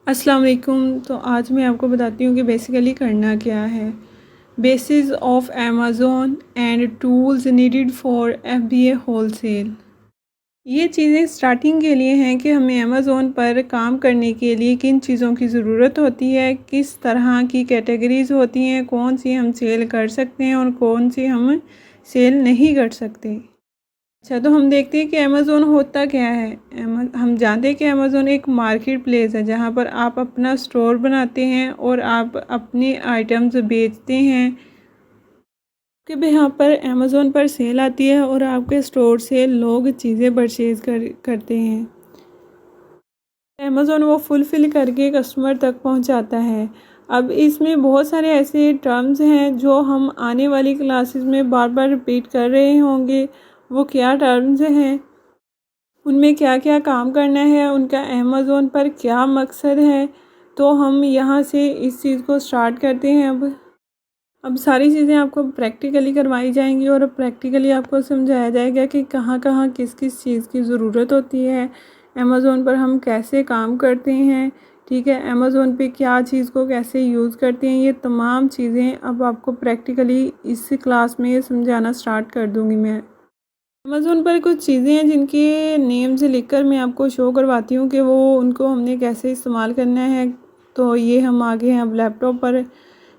अस्सलाम वालेकुम। तो आज मैं आपको बताती हूँ कि बेसिकली करना क्या है। Basis of Amazon and tools needed for FBA wholesale. ये चीज़ें स्टार्टिंग के लिए हैं कि हमें अमेज़न पर काम करने के लिए किन चीज़ों की ज़रूरत होती है, किस तरह की कैटेगरीज़ होती हैं, कौन सी हम सेल कर सकते हैं और कौन सी हम सेल नहीं कर सकते। अच्छा, तो हम देखते हैं कि अमेज़न होता क्या है। हम जानते हैं कि अमेज़न एक मार्केट प्लेस है जहाँ पर आप अपना स्टोर बनाते हैं और आप अपने आइटम्स बेचते हैं कि भाई यहाँ पर अमेज़न पर सेल आती है और आपके स्टोर से लोग चीज़ें परचेज़ करते हैं। अमेज़न वो फुलफ़िल करके कस्टमर तक पहुँचाता है। अब इसमें बहुत सारे ऐसे टर्म्स हैं जो हम आने वाली क्लासेस में बार बार रिपीट कर रहे होंगे। वो क्या टर्म्स हैं, उनमें क्या क्या काम करना है, उनका अमेज़न पर क्या मकसद है। तो हम यहाँ से इस चीज़ को स्टार्ट करते हैं। अब सारी चीज़ें आपको प्रैक्टिकली करवाई जाएंगी और प्रैक्टिकली आपको समझाया जाएगा कि कहाँ कहाँ किस किस चीज़ की ज़रूरत होती है, अमेज़न पर हम कैसे काम करते हैं, ठीक है, अमेज़न पे क्या चीज़ को कैसे यूज़ करते हैं। ये तमाम चीज़ें अब आपको प्रैक्टिकली इस क्लास में समझाना स्टार्ट कर दूँगी मैं। अमेज़न पर कुछ चीज़ें हैं जिनके नेम्स लिखकर मैं आपको शो करवाती हूँ कि वो उनको हमने कैसे इस्तेमाल करना है। तो ये हम आगे हैं अब लैपटॉप पर,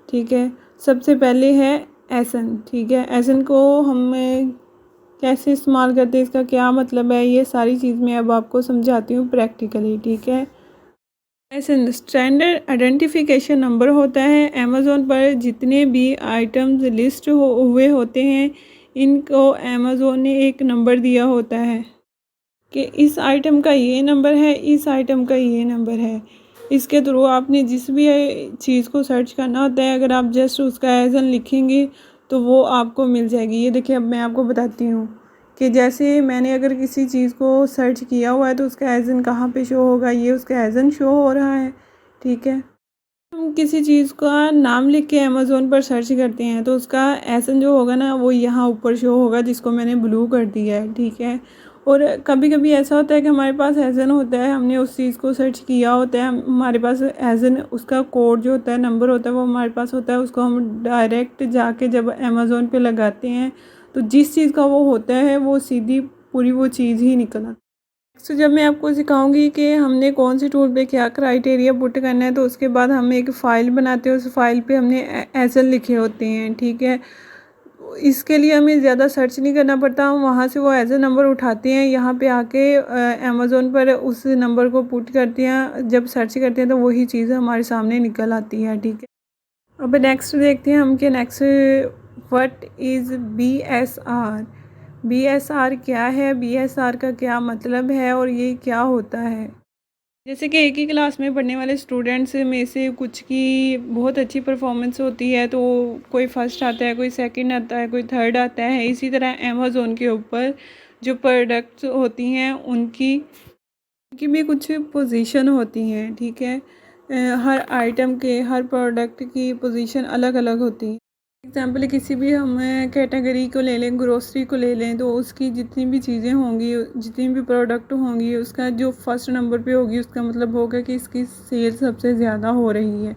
ठीक है। सबसे पहले है एसन, ठीक है। एसन को हम कैसे इस्तेमाल करते हैं, इसका क्या मतलब है, ये सारी चीज़ मैं अब आपको समझाती हूँ प्रैक्टिकली, ठीक है। एसन स्टैंडर्ड आइडेंटिफिकेशन नंबर होता है। अमेज़न पर जितने भी आइटम्स लिस्ट हुए होते हैं, इनको अमेज़न ने एक नंबर दिया होता है कि इस आइटम का ये नंबर है, इस आइटम का ये नंबर है। इसके थ्रू आपने जिस भी चीज़ को सर्च करना होता है, अगर आप जस्ट उसका एजन लिखेंगे तो वो आपको मिल जाएगी। ये देखिए, अब मैं आपको बताती हूँ कि जैसे मैंने अगर किसी चीज़ को सर्च किया हुआ है तो उसका एजन कहाँ पे शो होगा, ये उसका एजन शो हो रहा है, ठीक है। हम किसी चीज़ का नाम लिख के अमेज़न पर सर्च करते हैं तो उसका एसन जो होगा ना, वो यहाँ ऊपर शो होगा, जिसको मैंने ब्लू कर दिया है, ठीक है। और कभी कभी ऐसा होता है कि हमारे पास एसन होता है, हमने उस चीज़ को सर्च किया होता है, हमारे पास एसन उसका कोड जो होता है, नंबर होता है, वो हमारे पास होता है। उसको हम डायरेक्ट जाके जब अमेज़न पे लगाते हैं तो जिस चीज़ का वो होता है वो सीधी पूरी वो चीज़ ही निकल आती है। तो जब मैं आपको सिखाऊंगी कि हमने कौन सी टूल पे क्या क्राइटेरिया पुट करना है, तो उसके बाद हम एक फ़ाइल बनाते हैं। उस फाइल पे हमने एसएल लिखे होते हैं, ठीक है। इसके लिए हमें ज़्यादा सर्च नहीं करना पड़ता, हम वहाँ से वो एज ए नंबर उठाते हैं, यहाँ पे आके अमेज़न पर उस नंबर को पुट करते हैं। जब सर्च करते हैं तो वही चीज़ हमारे सामने निकल आती है, ठीक है। अब नेक्स्ट देखते हैं हम कि next what is BSR. BSR क्या है, बीएसआर का क्या मतलब है और ये क्या होता है। जैसे कि एक ही क्लास में पढ़ने वाले स्टूडेंट्स में से कुछ की बहुत अच्छी परफॉर्मेंस होती है, तो कोई फर्स्ट आता है, कोई सेकंड आता है, कोई थर्ड आता है। इसी तरह अमेज़न के ऊपर जो प्रोडक्ट्स होती हैं उनकी उनकी भी कुछ पोजीशन होती हैं, ठीक है। हर आइटम के, हर प्रोडक्ट की पोजीशन अलग अलग होती है। एग्जाम्पल किसी भी हम कैटेगरी को ले लें, ग्रोसरी को ले लें, तो उसकी जितनी भी चीज़ें होंगी, जितनी भी प्रोडक्ट होंगी, उसका जो फर्स्ट नंबर पे होगी उसका मतलब होगा कि इसकी सेल सबसे ज़्यादा हो रही है,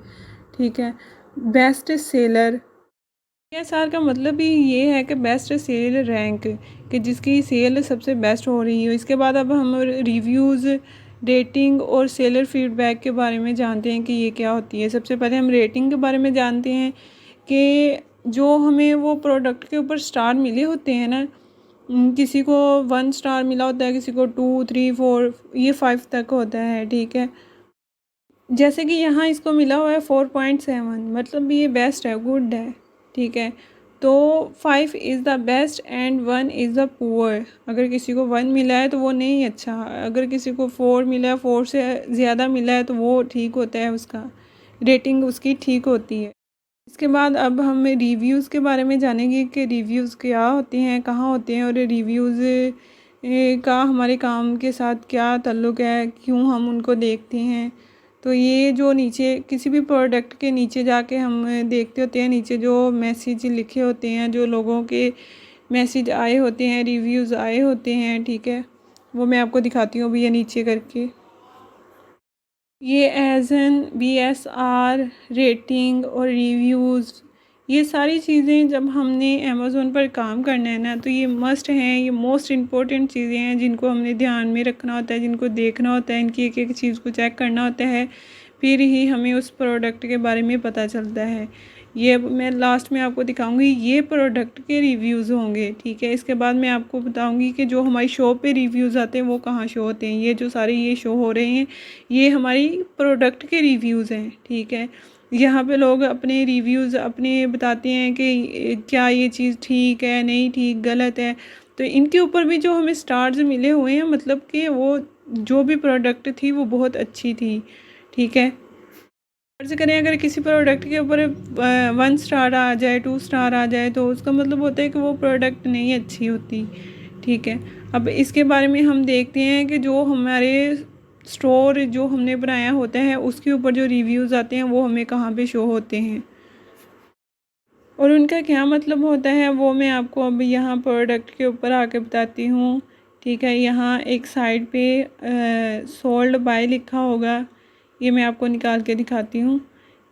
ठीक है। बेस्ट सेलर, BSR का मतलब ही ये है कि बेस्ट सेल रैंक, कि जिसकी सेल सबसे बेस्ट हो रही हो। इसके बाद अब हम रिव्यूज़, रेटिंग और सेलर फीडबैक के बारे में जानते हैं कि ये क्या होती है। सबसे पहले हम रेटिंग के बारे में जानते हैं कि जो हमें वो प्रोडक्ट के ऊपर स्टार मिले होते हैं ना, किसी को 1 स्टार मिला होता है, किसी को 2, 3, 4, ये 5 तक होता है, ठीक है। जैसे कि यहाँ इसको मिला हुआ है 4.7, मतलब ये बेस्ट है, गुड है, ठीक है। तो 5 is the best and 1 is the poor. अगर किसी को 1 मिला है तो वो नहीं अच्छा, अगर किसी को 4 मिला है, 4 से ज़्यादा मिला है तो वो ठीक होता है, उसका रेटिंग उसकी ठीक होती है। इसके बाद अब हम रिव्यूज़ के बारे में जानेंगे कि रिव्यूज़ क्या होते हैं, कहाँ होते हैं, और रिव्यूज़ का हमारे काम के साथ क्या ताल्लुक़ है, क्यों हम उनको देखते हैं। तो ये जो नीचे किसी भी प्रोडक्ट के नीचे जाके हम देखते होते हैं, नीचे जो मैसेज लिखे होते हैं, जो लोगों के मैसेज आए होते हैं, रिव्यूज़ आए होते हैं, ठीक है, वो मैं आपको दिखाती हूँ भैया नीचे करके। ये एज एन BSR, रेटिंग और रिव्यूज़, ये सारी चीज़ें जब हमने अमेज़ोन पर काम करना है ना, तो ये मस्ट हैं, ये मोस्ट इम्पॉर्टेंट चीज़ें हैं जिनको हमने ध्यान में रखना होता है, जिनको देखना होता है, इनकी एक एक चीज़ को चेक करना होता है, फिर ही हमें उस प्रोडक्ट के बारे में पता चलता है। ये मैं लास्ट में आपको दिखाऊंगी, ये प्रोडक्ट के रिव्यूज़ होंगे, ठीक है। इसके बाद मैं आपको बताऊंगी कि जो हमारी शॉप पे रिव्यूज़ आते हैं वो कहाँ शो होते हैं। ये जो सारे ये शो हो रहे हैं, ये हमारी प्रोडक्ट के रिव्यूज़ हैं, ठीक है। यहाँ पे लोग अपने रिव्यूज़ अपने बताते हैं कि क्या ये चीज़ ठीक है, नहीं ठीक, गलत है। तो इनके ऊपर भी जो हमें स्टार्स मिले हुए हैं, मतलब कि वो जो भी प्रोडक्ट थी वो बहुत अच्छी थी, ठीक है। फर्ज करें अगर किसी प्रोडक्ट के ऊपर 1 स्टार आ जाए, 2 स्टार आ जाए, तो उसका मतलब होता है कि वो प्रोडक्ट नहीं अच्छी होती, ठीक है। अब इसके बारे में हम देखते हैं कि जो हमारे स्टोर जो हमने बनाया होता है उसके ऊपर जो रिव्यूज़ आते हैं वो हमें कहाँ पे शो होते हैं और उनका क्या मतलब होता है, वो मैं आपको अब यहाँ प्रोडक्ट के ऊपर आके बताती हूँ, ठीक है। यहाँ एक साइड पे सोल्ड बाय लिखा होगा, ये मैं आपको निकाल के दिखाती हूँ।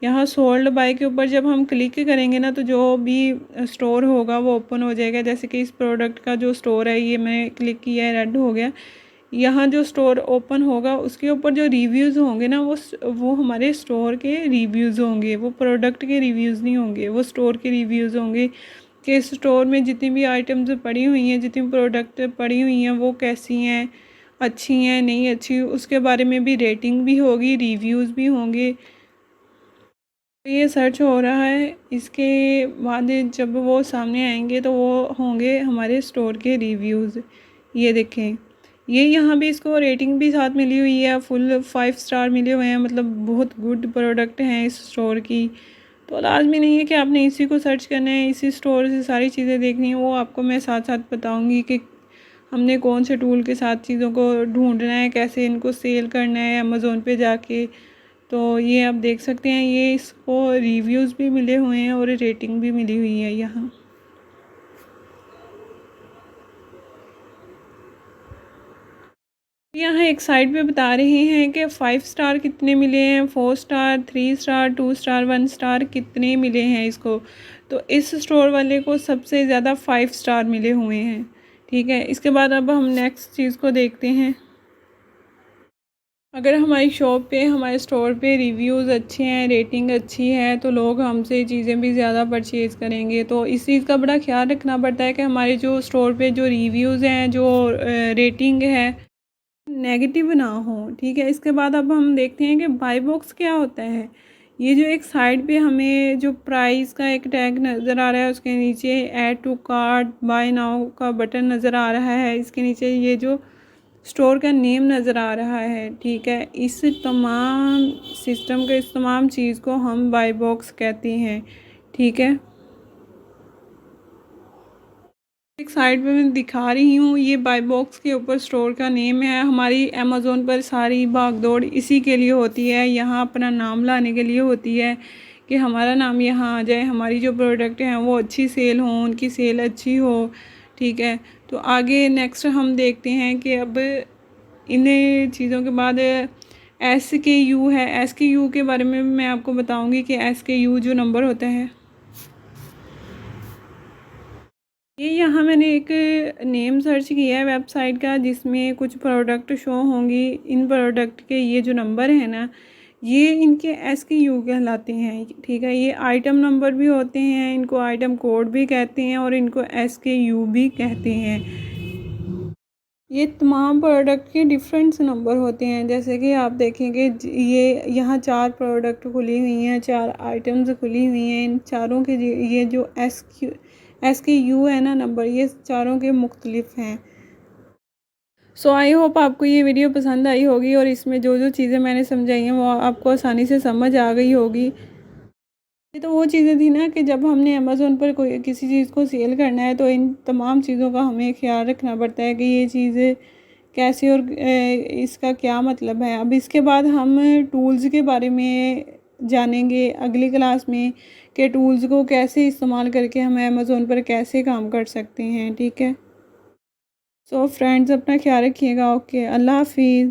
यहाँ सोल्ड बाय के ऊपर जब हम क्लिक करेंगे ना, तो जो भी स्टोर होगा वो ओपन हो जाएगा। जैसे कि इस प्रोडक्ट का जो स्टोर है, ये मैंने क्लिक किया है, रेड हो गया। यहाँ जो स्टोर ओपन होगा उसके ऊपर जो रिव्यूज़ होंगे ना, वो हमारे स्टोर के रिव्यूज़ होंगे, वो प्रोडक्ट के रिव्यूज़ नहीं होंगे, वो स्टोर के रिव्यूज़ होंगे कि स्टोर में जितनी भी आइटम्स पड़ी हुई हैं, जितनी प्रोडक्ट पड़ी हुई हैं, वो कैसी हैं, अच्छी हैं, नहीं अच्छी, उसके बारे में भी रेटिंग भी होगी, रिव्यूज़ भी होंगे। ये सर्च हो रहा है, इसके बाद जब वो सामने आएंगे तो वो होंगे हमारे स्टोर के रिव्यूज़। ये देखें, ये यहाँ भी इसको रेटिंग भी साथ मिली हुई है, फुल 5 स्टार मिले हुए हैं, मतलब बहुत गुड प्रोडक्ट हैं इस स्टोर की। तो लाजमी नहीं है कि आपने इसी को सर्च करना है, इसी स्टोर से सारी चीज़ें देखनी है, वो आपको मैं साथ साथ बताऊँगी कि हमने कौन से टूल के साथ चीज़ों को ढूंढना है, कैसे इनको सेल करना है अमेज़ोन पे जाके। तो ये आप देख सकते हैं, ये इसको रिव्यूज़ भी मिले हुए हैं और रेटिंग भी मिली हुई है यहाँ। यहाँ एक साइड पे बता रहे हैं कि 5 स्टार कितने मिले हैं, 4 स्टार, 3 स्टार, 2 स्टार, 1 स्टार कितने मिले हैं इसको। तो इस स्टोर वाले को सबसे ज़्यादा 5 स्टार मिले हुए हैं, ठीक है। इसके बाद अब हम नेक्स्ट चीज़ को देखते हैं। अगर हमारी शॉप पे, हमारे स्टोर पे रिव्यूज़ अच्छे हैं, रेटिंग अच्छी है, तो लोग हमसे चीज़ें भी ज़्यादा परचेज़ करेंगे। तो इस चीज़ का बड़ा ख्याल रखना पड़ता है कि हमारे जो स्टोर पे जो रिव्यूज़ हैं, जो रेटिंग है, नेगेटिव ना हो, ठीक है। इसके बाद अब हम देखते हैं कि बाय बॉक्स क्या होता है। ये जो एक साइड पे हमें जो प्राइस का एक टैग नज़र आ रहा है, उसके नीचे add to cart, buy now का बटन नज़र आ रहा है, इसके नीचे ये जो स्टोर का नेम नज़र आ रहा है, ठीक है। इस तमाम सिस्टम के, इस तमाम चीज़ को हम बाय बॉक्स कहते हैं, ठीक है। एक साइड पे मैं दिखा रही हूँ, ये बाय बॉक्स के ऊपर स्टोर का नेम है। हमारी अमेज़ोन पर सारी भागदौड़ इसी के लिए होती है, यहाँ अपना नाम लाने के लिए होती है कि हमारा नाम यहाँ आ जाए, हमारी जो प्रोडक्ट हैं वो अच्छी सेल हों, उनकी सेल अच्छी हो, ठीक है। तो आगे नेक्स्ट हम देखते हैं कि अब इन चीज़ों के बाद SKU है। SKU के बारे में मैं आपको बताऊँगी कि SKU जो नंबर होता है, ये यहाँ मैंने एक नेम सर्च किया है वेबसाइट का, जिसमें कुछ प्रोडक्ट शो होंगी। इन प्रोडक्ट के ये जो नंबर है ना, ये इनके SKU कहलाते हैं, ठीक है। ये आइटम नंबर भी होते हैं, इनको आइटम कोड भी कहते हैं और इनको SKU भी कहते हैं। ये तमाम प्रोडक्ट के डिफरेंट नंबर होते हैं। जैसे कि आप देखेंगे, ये यहाँ 4 प्रोडक्ट खुली हुई हैं, 4 आइटम्स खुली हुई हैं। इन चारों के ये जो SKU है ना नंबर, ये चारों के मुख्तलिफ हैं। सो आई होप आपको ये वीडियो पसंद आई होगी और इसमें जो जो चीज़ें मैंने समझाई हैं वो आपको आसानी से समझ आ गई होगी। ये तो वो चीज़ें थी ना कि जब हमने अमेज़ोन पर कोई किसी चीज़ को सेल करना है, तो इन तमाम चीज़ों का हमें ख्याल रखना पड़ता है कि ये चीज़ें कैसे और इसका क्या मतलब है। अब इसके बाद हम टूल्स के बारे में जानेंगे अगली क्लास में कि टूल्स को कैसे इस्तेमाल करके हम अमेज़ोन पर कैसे काम कर सकते हैं, ठीक है। सो फ्रेंड्स, अपना ख्याल रखिएगा। ओके, अल्लाह हाफिज़।